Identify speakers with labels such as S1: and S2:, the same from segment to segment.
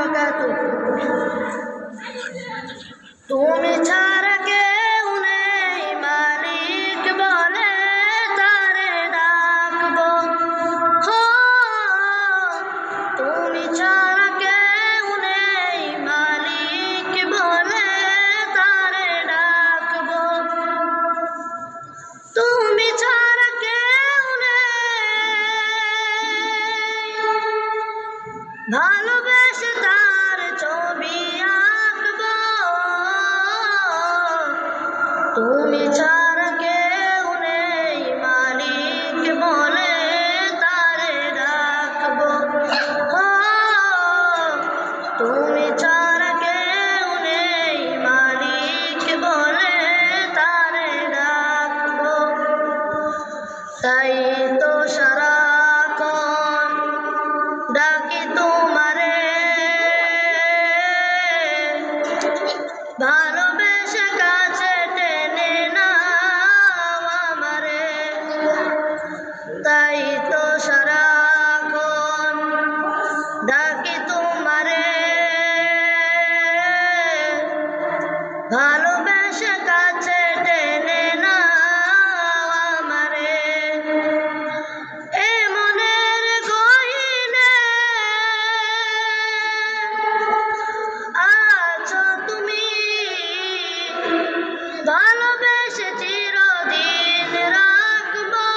S1: وبركاته তুমি ছাড়া কেউ নেই মালিক বলে তারে ডাকবো তুমি ছাড়া কেউ নেই মালিক বলে তারে ডাকবো তুমি ছাড়া কেউ নেই ভালোবেসে তার ছবি আঁকবো তুমি ছাড়া কেউ নেই মালিক বলে তারে ডাকবো তুমি ছাড়া কেউ নেই মালিক বলে তারে ডাকবো তাই তো সারাক্ষণ ডাকি তোমারে ভালোবেসে কাছে টেনে নাও আমারে তাই তো সারাক্ষণ ডাকি তোমারে ভালোবেসে কাছে টেনে নাও আমারে এ মনের গহীনে আছো তুমি ভালোবেসে চিরদিন রাখবো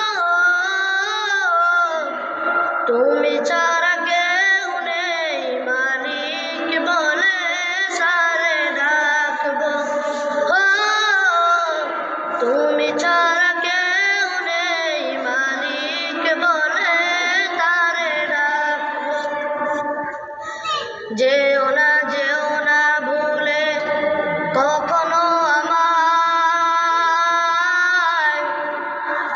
S1: তুমি ছাড়া কেউ নেই মালিক বলে সারে ডাকবো তুমি ছাড়া কেউ নেই মালিক বলে তারে ডাকবো যেও না ভুলে কখনো আমায়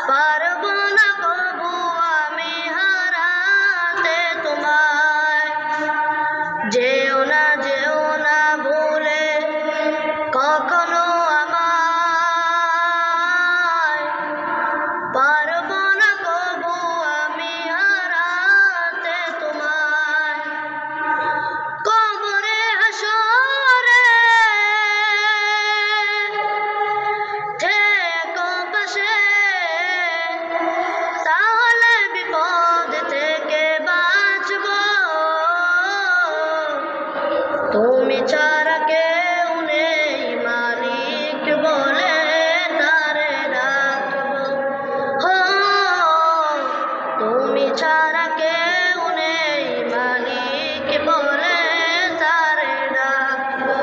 S1: পারবো না কবু আমি হারাতে তোমায় যেও না ভুলে কখনো আমায় পারবো না কবু আমি হারাতে তোমায় কবরে হাসরে থেকো পাশে তাহলে বিপদ থেকে বাঁচবো তুমি ছাড়া কেউ নেই মালিক বলে তারে ডাকবো তুমি ছাড়া কেউ নেই মালিক বলে তারে ডাকবো।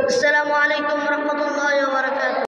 S1: আসসালামু আলাইকুম।